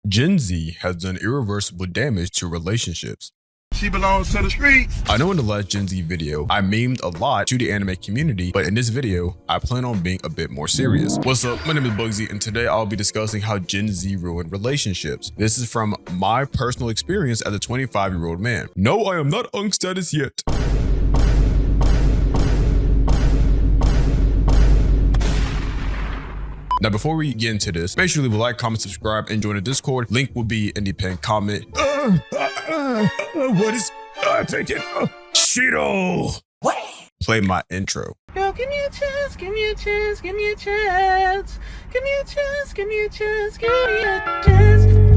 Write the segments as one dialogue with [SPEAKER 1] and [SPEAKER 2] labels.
[SPEAKER 1] Gen Z has done irreversible damage to relationships.
[SPEAKER 2] She belongs to the streets.
[SPEAKER 1] I know in the last Gen Z video, I memed a lot to the anime community, but in this video, I plan on being a bit more serious. What's up? My name is Bugzey, and today I'll be discussing how Gen Z ruined relationships. This is from my personal experience as a 25-year-old man. No, I am not unk status yet. Now, before we get into this, make sure to leave a like, comment, subscribe, and join the Discord. Link will be in the pinned comment. What is taking Cheeto? What? Play my intro.
[SPEAKER 3] Girl, give me a chance, give me a chance, give me a chance. Give me a chance, give me a chance, give me a chance.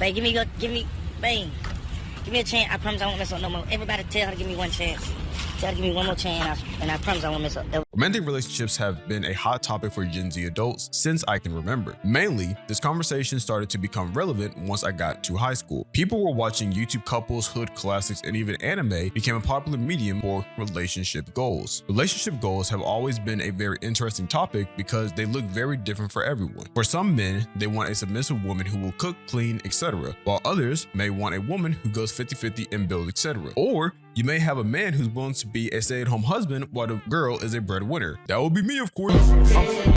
[SPEAKER 4] Babe, give me a chance. I promise I won't mess up no more. Everybody tell her to give me one chance. Tell her to give me one more chance, and I promise I won't mess up.
[SPEAKER 1] Romantic relationships have been a hot topic for Gen Z adults since I can remember. Mainly, this conversation started to become relevant once I got to high school. People were watching YouTube couples, hood classics, and even anime became a popular medium for relationship goals. Relationship goals have always been a very interesting topic because they look very different for everyone. For some men, they want a submissive woman who will cook, clean, etc., while others may want a woman who goes 50-50 in build, etc. Or you may have a man who's willing to be a stay-at-home husband while the girl is a breadwinner. That would be me, of course.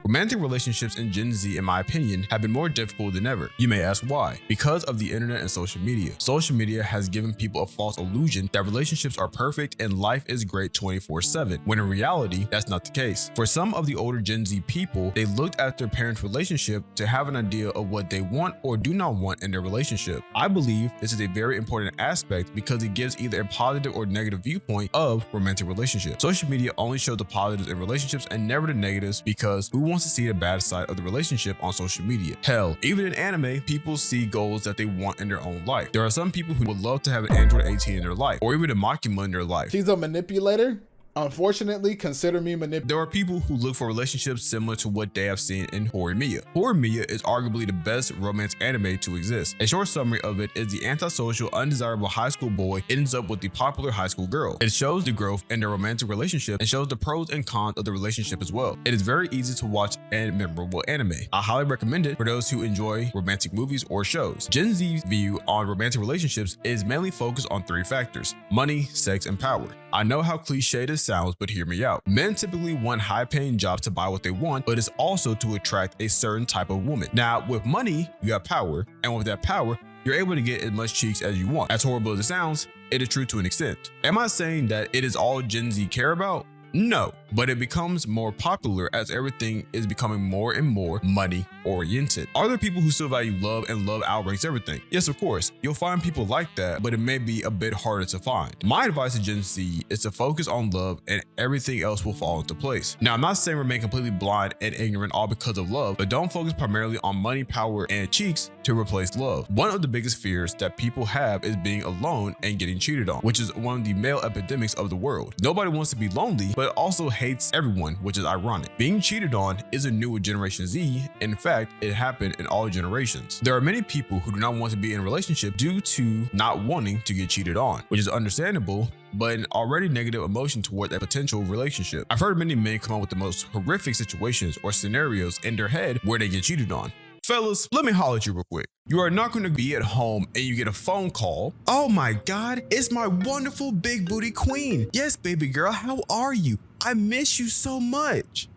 [SPEAKER 1] Romantic relationships in Gen Z, in my opinion, have been more difficult than ever. You may ask why? Because of the internet and social media. Social media has given people a false illusion that relationships are perfect and life is great 24/7, when in reality, that's not the case. For some of the older Gen Z people, they looked at their parents' relationship to have an idea of what they want or do not want in their relationship. I believe this is a very important aspect because it gives either a positive or negative viewpoint of romantic relationships. Social media only shows the positives in relationships and never the negatives because who wants to see the bad side of the relationship on social media? Hell, even in anime, people see goals that they want in their own life. There are some people who would love to have an Android 18 in their life or even a Makima in their life.
[SPEAKER 5] She's a manipulator. Unfortunately, consider me manipulative.
[SPEAKER 1] There are people who look for relationships similar to what they have seen in Horimiya. Horimiya is arguably the best romance anime to exist. A short summary of it is the antisocial, undesirable high school boy ends up with the popular high school girl. It shows the growth in their romantic relationship and shows the pros and cons of the relationship as well. It is very easy to watch and memorable anime. I highly recommend it for those who enjoy romantic movies or shows. Gen Z's view on romantic relationships is mainly focused on three factors: money, sex, and power. I know how cliche this sounds, but hear me out. Men typically want high-paying jobs to buy what they want, but it's also to attract a certain type of woman. Now, with money, you have power, and with that power, you're able to get as much cheeks as you want. As horrible as it sounds, it is true to an extent. Am I saying that it is all Gen Z care about? No, but it becomes more popular as everything is becoming more and more money oriented. Are there people who still value love and love outranks everything? Yes, of course. You'll find people like that, but it may be a bit harder to find. My advice to Gen Z is to focus on love and everything else will fall into place. Now, I'm not saying remain completely blind and ignorant all because of love, but don't focus primarily on money, power, and cheeks to replace love. One of the biggest fears that people have is being alone and getting cheated on, which is one of the male epidemics of the world. Nobody wants to be lonely, but also hates everyone, which is ironic. Being cheated on isn't new with Generation Z. In fact, it happened in all generations. There are many people who do not want to be in a relationship due to not wanting to get cheated on, which is understandable, but an already negative emotion toward a potential relationship. I've heard many men come up with the most horrific situations or scenarios in their head where they get cheated on. Fellas, let me holler at you real quick. You are not going to be at home and you get a phone call. Oh my God, it's my wonderful big booty queen. Yes, baby girl, how are you? I miss you so much.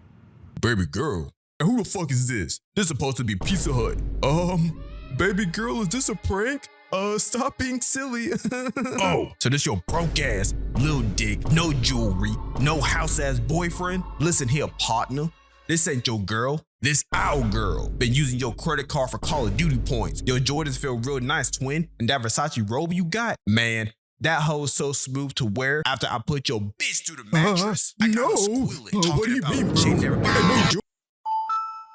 [SPEAKER 1] Baby girl, and who the fuck is this? This is supposed to be Pizza Hut. Baby girl, is this a prank? Stop being silly. Oh, so this your broke ass, little dick, no jewelry, no house ass boyfriend? Listen here, partner. This ain't your girl. This our girl. Been using your credit card for Call of Duty points. Your Jordans feel real nice, twin. And that Versace robe you got, man, that hoe's so smooth to wear. After I put your bitch through the mattress, I got
[SPEAKER 5] What do you mean, bro?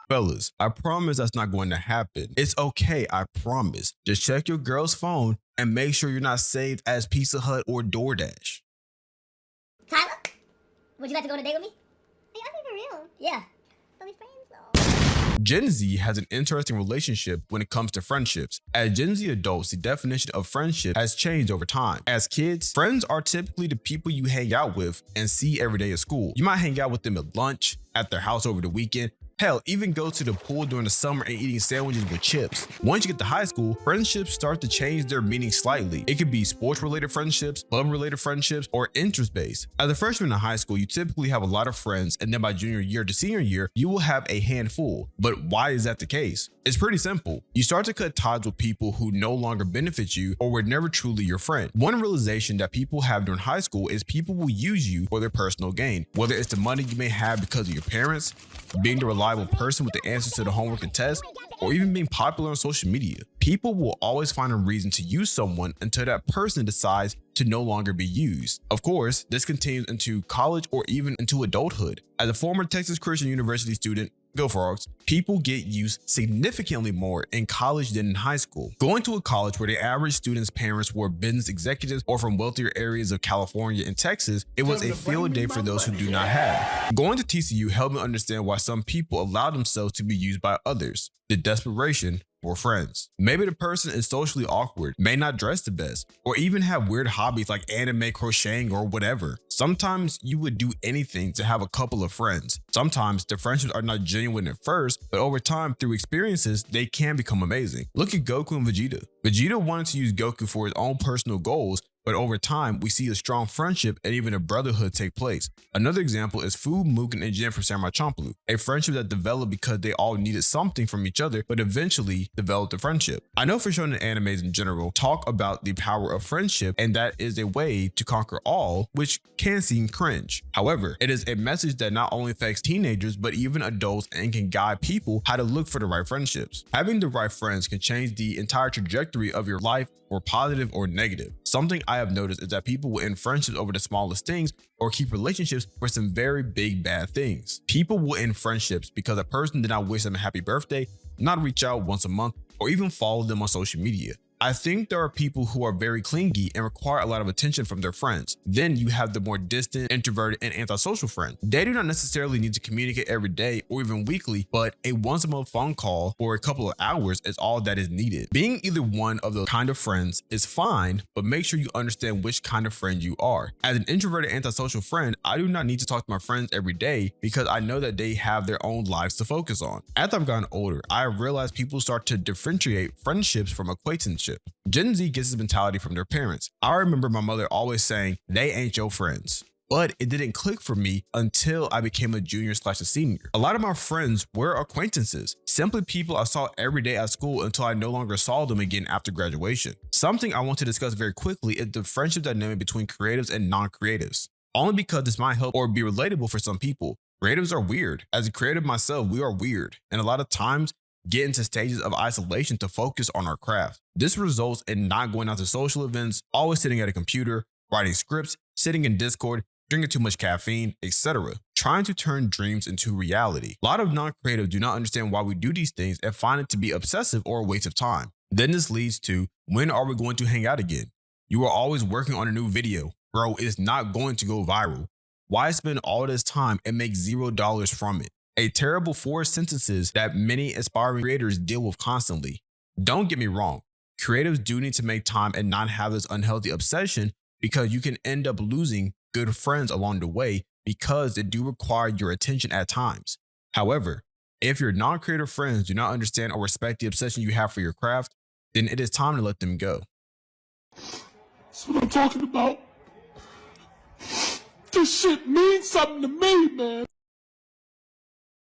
[SPEAKER 1] Fellas, I promise that's not going to happen. It's okay, I promise. Just check your girl's phone and make sure you're not saved as Pizza Hut or DoorDash.
[SPEAKER 6] Tyler, would you like to go on a date with me?
[SPEAKER 7] Are you asking for real?
[SPEAKER 6] Yeah.
[SPEAKER 7] Are we friends though?
[SPEAKER 1] Gen Z has an interesting relationship when it comes to friendships. As Gen Z adults, the definition of friendship has changed over time. As kids, friends are typically the people you hang out with and see every day at school. You might hang out with them at lunch, at their house over the weekend, hell, even go to the pool during the summer and eating sandwiches with chips. Once you get to high school, friendships start to change their meaning slightly. It could be sports-related friendships, club-related friendships, or interest-based. As a freshman in high school, you typically have a lot of friends, and then by junior year to senior year, you will have a handful. But why is that the case? It's pretty simple. You start to cut ties with people who no longer benefit you or were never truly your friend. One realization that people have during high school is people will use you for their personal gain, whether it's the money you may have because of your parents, being the reliable person with the answers to the homework and tests, or even being popular on social media. People will always find a reason to use someone until that person decides to no longer be used. Of course, this continues into college or even into adulthood. As a former Texas Christian University student, go Frogs, people get used significantly more in college than in high school. Going to a college where the average student's parents were business executives or from wealthier areas of California and Texas, it was a field day for those who do not have. Going to TCU helped me understand why some people allow themselves to be used by others. The desperation for friends. Maybe the person is socially awkward, may not dress the best, or even have weird hobbies like anime, crocheting, or whatever. Sometimes you would do anything to have a couple of friends. Sometimes the friendships are not genuine at first, but over time, through experiences, they can become amazing. Look at Goku and Vegeta. Vegeta wanted to use Goku for his own personal goals, but over time, we see a strong friendship and even a brotherhood take place. Another example is Fu, Mugen, and Jin from Samurai Champloo, a friendship that developed because they all needed something from each other, but eventually developed a friendship. I know for shonen animes in general talk about the power of friendship, and that is a way to conquer all, which can seem cringe. However, it is a message that not only affects teenagers, but even adults and can guide people how to look for the right friendships. Having the right friends can change the entire trajectory of your life, or positive or negative. Something I have noticed is that people will end friendships over the smallest things or keep relationships for some very big bad things. People will end friendships because a person did not wish them a happy birthday, not reach out once a month, or even follow them on social media. I think there are people who are very clingy and require a lot of attention from their friends. Then you have the more distant, introverted, and antisocial friends. They do not necessarily need to communicate every day or even weekly, but a once a month phone call or a couple of hours is all that is needed. Being either one of those kind of friends is fine, but make sure you understand which kind of friend you are. As an introverted, antisocial friend, I do not need to talk to my friends every day because I know that they have their own lives to focus on. As I've gotten older, I have realized people start to differentiate friendships from acquaintanceship. Gen Z gets this mentality from their parents. I remember my mother always saying, "They ain't your friends." But it didn't click for me until I became a junior/a senior. A lot of my friends were acquaintances, simply people I saw every day at school until I no longer saw them again after graduation. Something I want to discuss very quickly is the friendship dynamic between creatives and non-creatives. Only because this might help or be relatable for some people. Creatives are weird. As a creative myself, we are weird. And a lot of times, get into stages of isolation to focus on our craft. This results in not going out to social events, always sitting at a computer, writing scripts, sitting in Discord, drinking too much caffeine, etc. Trying to turn dreams into reality. A lot of non-creatives do not understand why we do these things and find it to be obsessive or a waste of time. Then this leads to, when are we going to hang out again? You are always working on a new video. Bro, it is not going to go viral. Why spend all this time and make $0 from it? A terrible 4 sentences that many aspiring creators deal with constantly. Don't get me wrong, creatives do need to make time and not have this unhealthy obsession because you can end up losing good friends along the way because they do require your attention at times. However, if your non-creative friends do not understand or respect the obsession you have for your craft, then it is time to let them go.
[SPEAKER 2] That's what I'm talking about. This shit means something to me, man.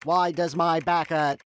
[SPEAKER 6] Why does my back hurt?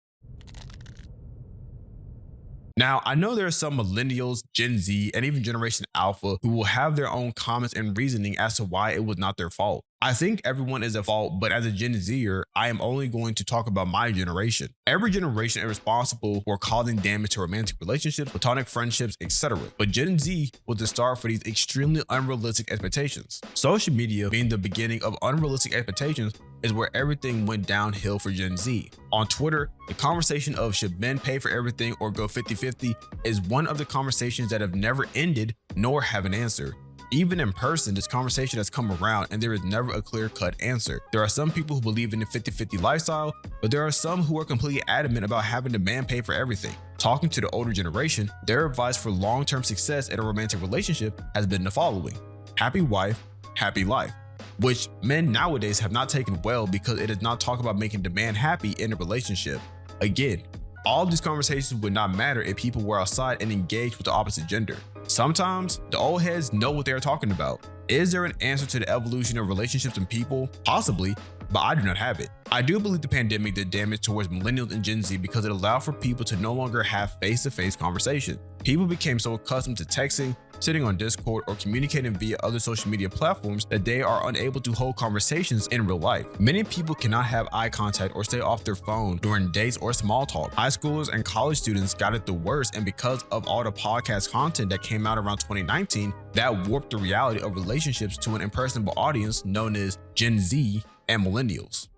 [SPEAKER 1] Now, I know there are some millennials, Gen Z, and even Generation Alpha who will have their own comments and reasoning as to why it was not their fault. I think everyone is at fault, but as a Gen Zer, I am only going to talk about my generation. Every generation is responsible for causing damage to romantic relationships, platonic friendships, etc. But Gen Z was the start for these extremely unrealistic expectations. Social media being the beginning of unrealistic expectations is where everything went downhill for Gen Z. On Twitter, the conversation of should men pay for everything or go 50-50 is one of the conversations that have never ended nor have an answer. Even in person, this conversation has come around and there is never a clear-cut answer. There are some people who believe in the 50-50 lifestyle, but there are some who are completely adamant about having the man pay for everything. Talking to the older generation, their advice for long-term success in a romantic relationship has been the following: happy wife, happy life, which men nowadays have not taken well because it does not talk about making the man happy in a relationship. Again, all of these conversations would not matter if people were outside and engaged with the opposite gender. Sometimes the old heads know what they're talking about. Is there an answer to the evolution of relationships and people? Possibly, but I do not have it. I do believe the pandemic did damage towards millennials and Gen Z because it allowed for people to no longer have face-to-face conversation. People became so accustomed to texting, sitting on Discord, or communicating via other social media platforms that they are unable to hold conversations in real life. Many people cannot have eye contact or stay off their phone during dates or small talk. High schoolers and college students got it the worst, and because of all the podcast content that came out around 2019, that warped the reality of relationships to an impersonable audience known as Gen Z and millennials.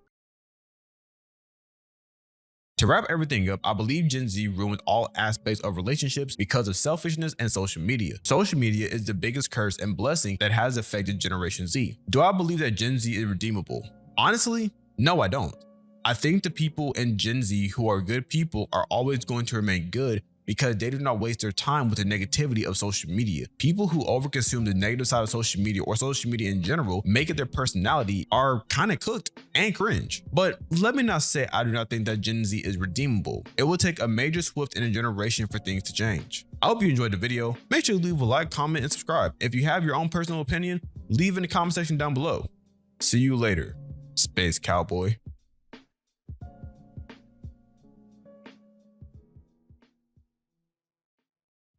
[SPEAKER 1] To wrap everything up, I believe Gen Z ruined all aspects of relationships because of selfishness and social media. Social media is the biggest curse and blessing that has affected Generation Z. Do I believe that Gen Z is redeemable? Honestly, no, I don't. I think the people in Gen Z who are good people are always going to remain good because they do not waste their time with the negativity of social media. People who overconsume the negative side of social media or social media in general, make it their personality, are kind of cooked and cringe. But let me not say I do not think that Gen Z is redeemable. It will take a major shift in a generation for things to change. I hope you enjoyed the video. Make sure to leave a like, comment, and subscribe. If you have your own personal opinion, leave in the comment section down below. See you later, Space Cowboy.